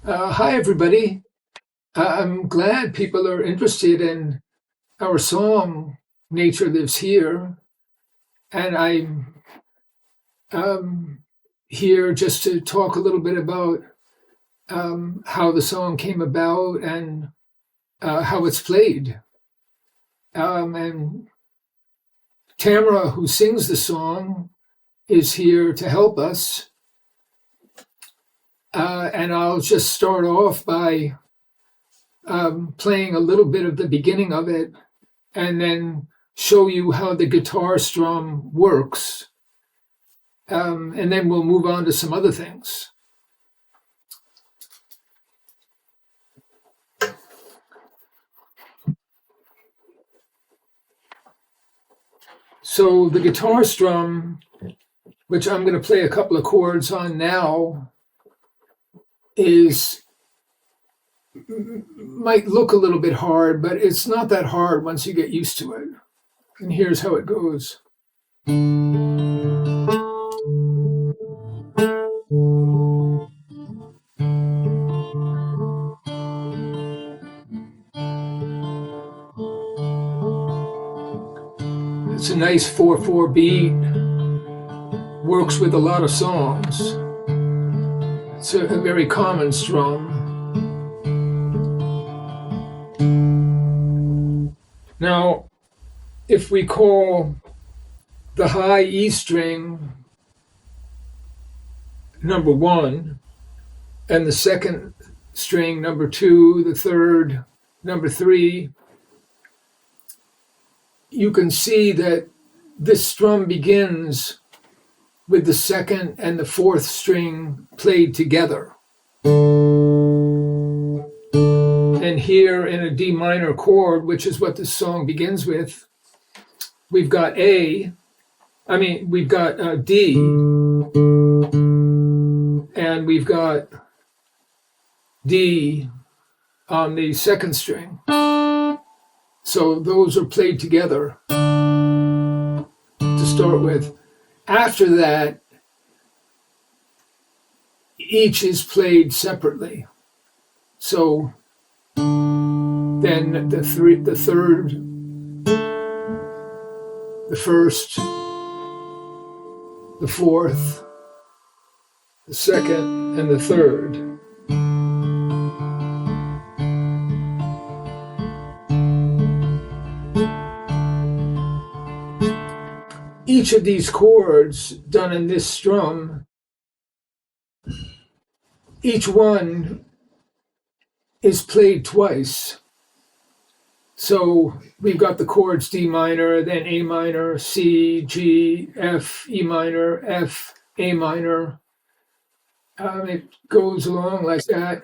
Hi, everybody. I'm glad people are interested in our song, Nature Lives Here. And I'm um, here just to talk a little bit about how the song came about and how it's played. And Tamara, who sings the song, is here to help us. And I'll just start off by playing a little bit of the beginning of it and then show you how the guitar strum works. And then we'll move on to some other things. So the guitar strum, which I'm going to play a couple of chords on now, might look a little bit hard, but it's not that hard once you get used to it. And here's how it goes. It's a nice 4/4 beat, works with a lot of songs. It's a very common strum. Now, if we call the high E string number 1, and the second string number 2, the third number 3, you can see that this strum begins with the second and the fourth string played together. And here in a D minor chord, which is what this song begins with, we've got D, and we've got D on the second string. So those are played together to start with. After that, each is played separately. So then the third, the first, the fourth, the second, and the third. Each of these chords done in this strum, each one is played twice. So we've got the chords D minor, then A minor, C, G, F, E minor, F, A minor. It goes along like that.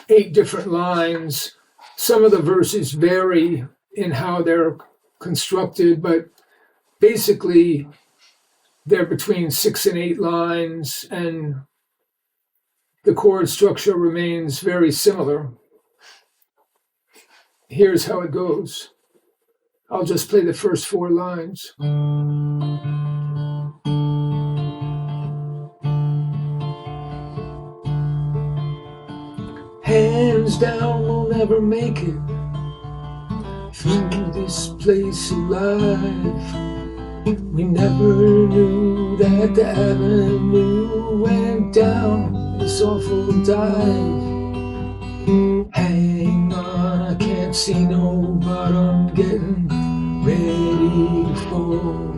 8 different lines. Some of the verses vary in how they're constructed, but basically they're between 6 and 8 lines, and the chord structure remains very similar. Here's how it goes. I'll just play the first 4 lines. Hands down, we'll never make it through this place alive. We never knew that the avenue went down this awful dive. Hang on, I can't see no bottom, getting ready to fall.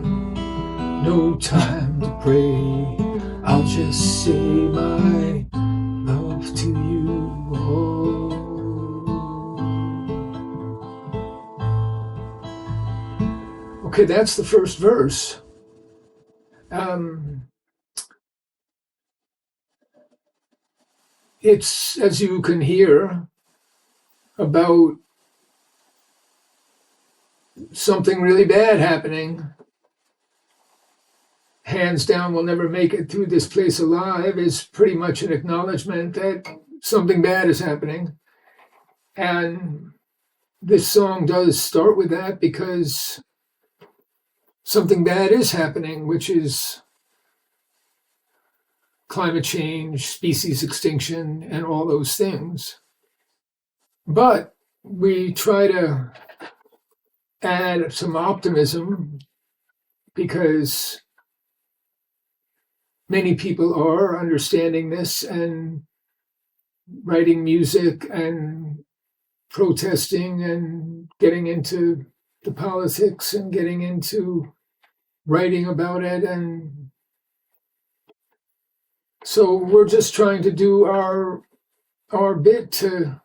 No time to pray, I'll just say my love to you all. Okay, that's the first verse. It's, as you can hear, about something really bad happening. Hands down, we'll never make it through this place alive is pretty much an acknowledgement that something bad is happening. And this song does start with that because something bad is happening, which is climate change, species extinction, and all those things. But we try to add some optimism because many people are understanding this and writing music and protesting and getting into the politics and getting into writing about it. And so we're just trying to do our bit to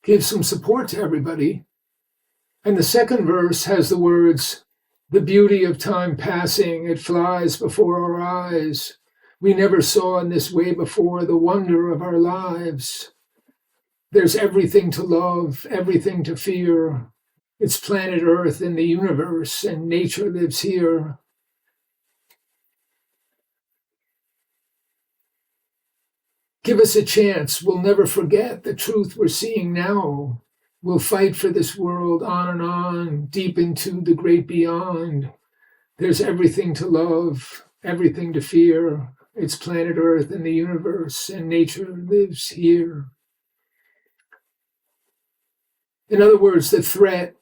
give some support to everybody. And the second verse has the words, "The beauty of time passing, it flies before our eyes. We never saw in this way before the wonder of our lives. There's everything to love, everything to fear. It's planet Earth in the universe, and nature lives here. Give us a chance. We'll never forget the truth we're seeing now. We'll fight for this world on and on, deep into the great beyond. There's everything to love, everything to fear. It's planet Earth in the universe, and nature lives here." In other words, the threat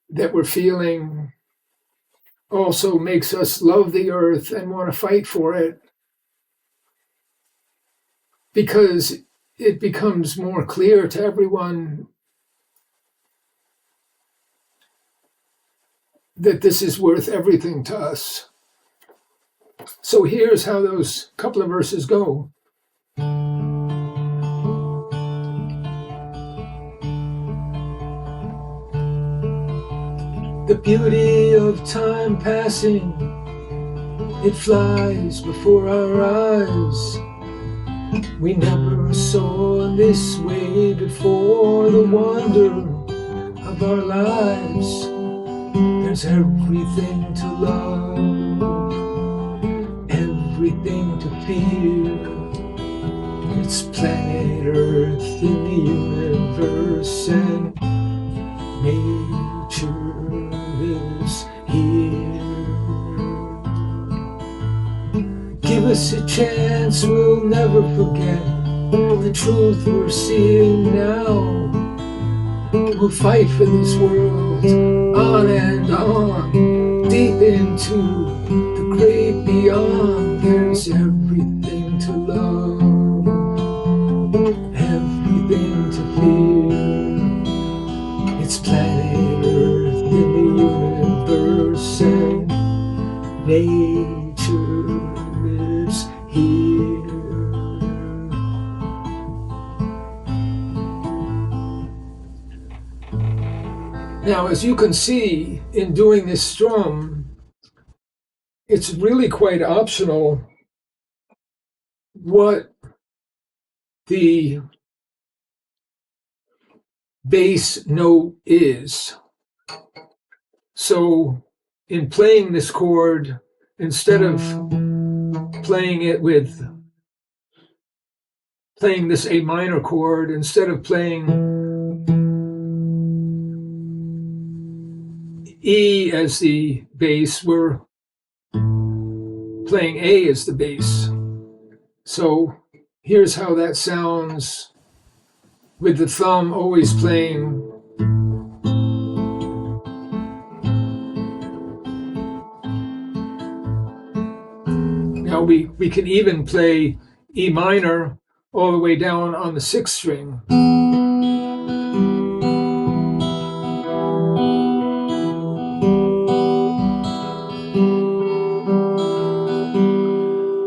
that we're feeling also makes us love the earth and want to fight for it, because it becomes more clear to everyone that this is worth everything to us. So here's how those couple of verses go. The beauty of time passing, it flies before our eyes. We never saw this way before the wonder of our lives. There's everything to love, everything to fear. It's planet Earth in the universe, and nature lives here. Give us a chance, we'll never forget the truth we're seeing now. We'll fight for this world on and on, deep into the great beyond. There's everything to love, everything to fear. It's planet Earth in the universe, and nature lives here. Now, as you can see in doing this strum, it's really quite optional what the bass note is. So in playing this chord, instead of playing this A minor chord, instead of playing E as the bass, we're playing A as the bass. So here's how that sounds with the thumb always playing now we can even play E minor all the way down on the sixth string.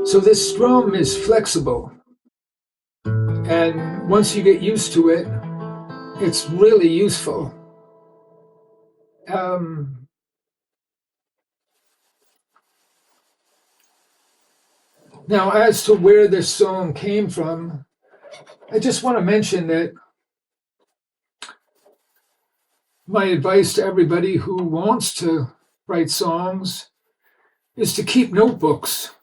So this strum is flexible, and once you get used to it, it's really useful. Now, as to where this song came from, I just want to mention that my advice to everybody who wants to write songs is to keep notebooks.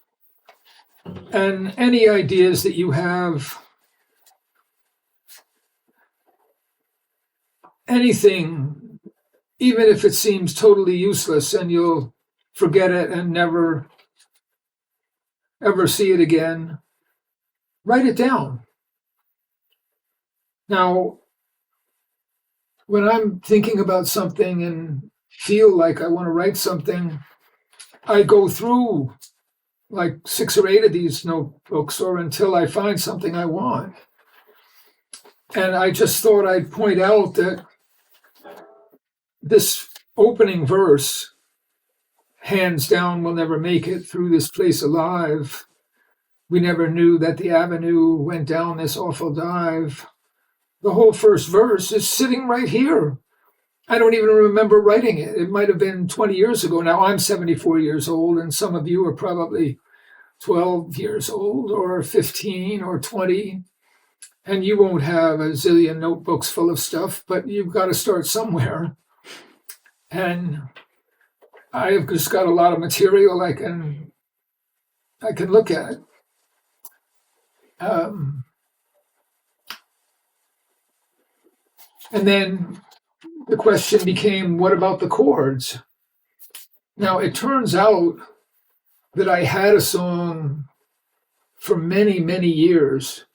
And any ideas that you have, anything, even if it seems totally useless and you'll forget it and never ever see it again, write it down. Now, when I'm thinking about something and feel like I want to write something, I go through like 6 or 8 of these notebooks or until I find something I want. And I just thought I'd point out that this opening verse, hands down, we'll never make it through this place alive. We never knew that the avenue went down this awful dive. The whole first verse is sitting right here. I don't even remember writing it. It might have been 20 years ago. Now I'm 74 years old, and some of you are probably 12 years old or 15 or 20. And you won't have a zillion notebooks full of stuff, but you've got to start somewhere. And I've just got a lot of material I can look at. And then the question became, what about the chords? Now, it turns out that I had a song for many, many years.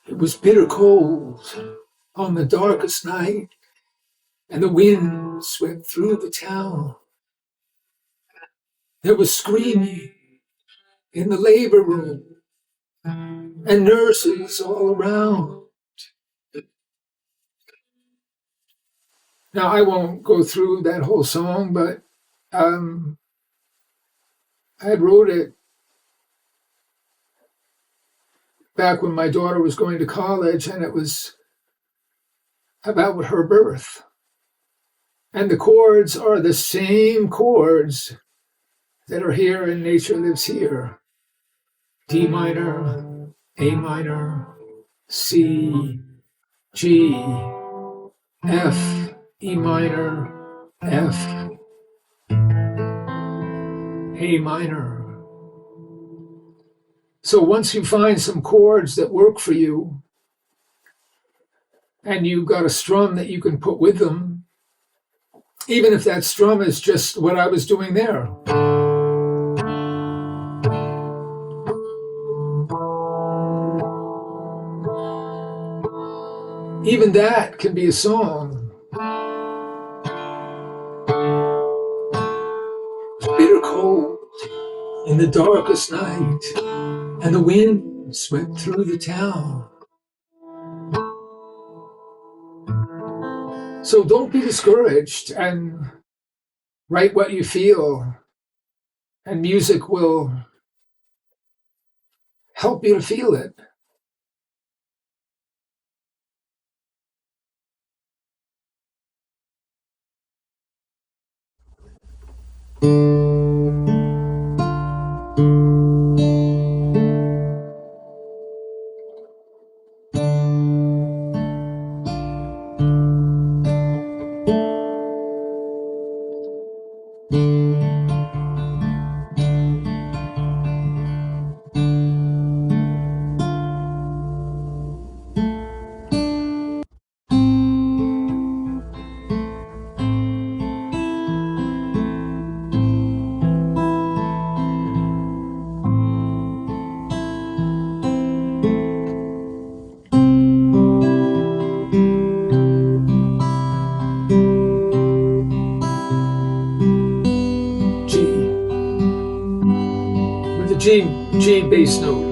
It was bitter cold on the darkest night, and the wind swept through the town. There was screaming in the labor room, and nurses all around. Now, I won't go through that whole song, but I wrote it back when my daughter was going to college, and it was about her birth. And the chords are the same chords that are here in Nature Lives Here. D minor, A minor, C, G, F, E minor, F, A minor. So once you find some chords that work for you, and you've got a strum that you can put with them, even if that strum is just what I was doing there. Even that can be a song. It's bitter cold in the darkest night, and the wind swept through the town. So don't be discouraged and write what you feel, and music will help you to feel it. G bass note.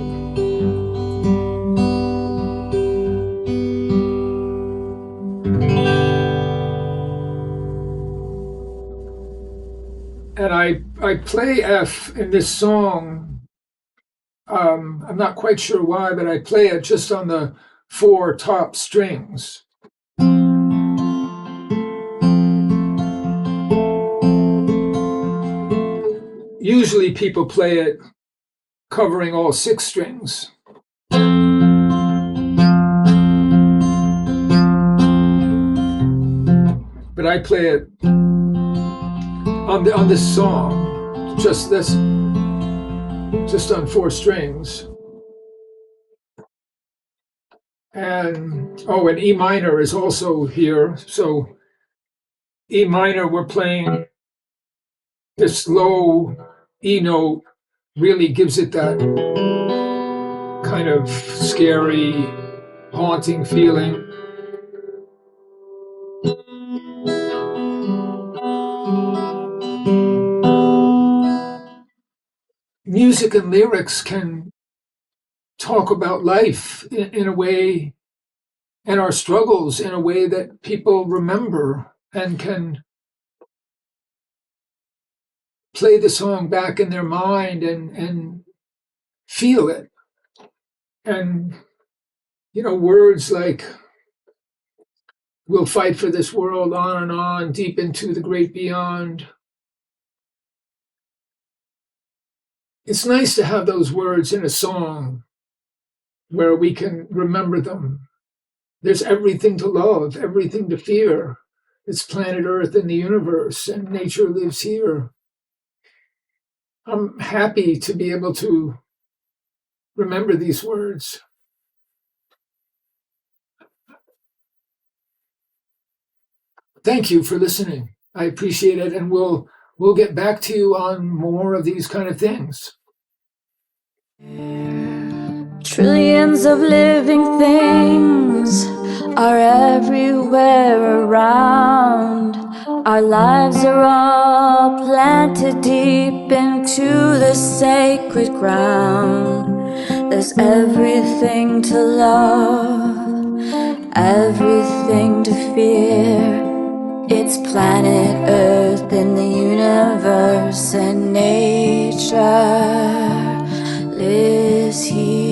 And I play F in this song. I'm not quite sure why, but I play it just on the 4 top strings. Usually people play it covering all 6 strings. But I play it on this song, just on 4 strings. And oh, and E minor is also here. So E minor, we're playing this low E note, really gives it that kind of scary, haunting feeling. Music and lyrics can talk about life in a way, and our struggles in a way that people remember and can play the song back in their mind and feel it. And, words like, we'll fight for this world on and on, deep into the great beyond. It's nice to have those words in a song where we can remember them. There's everything to love, everything to fear. It's planet Earth and the universe, and nature lives here. I'm happy to be able to remember these words. Thank you for listening. I appreciate it, and we'll get back to you on more of these kind of things. Trillions of living things are everywhere around. Our lives are all planted deep into the sacred ground. There's everything to love, everything to fear. It's planet Earth and the universe, and nature lives here.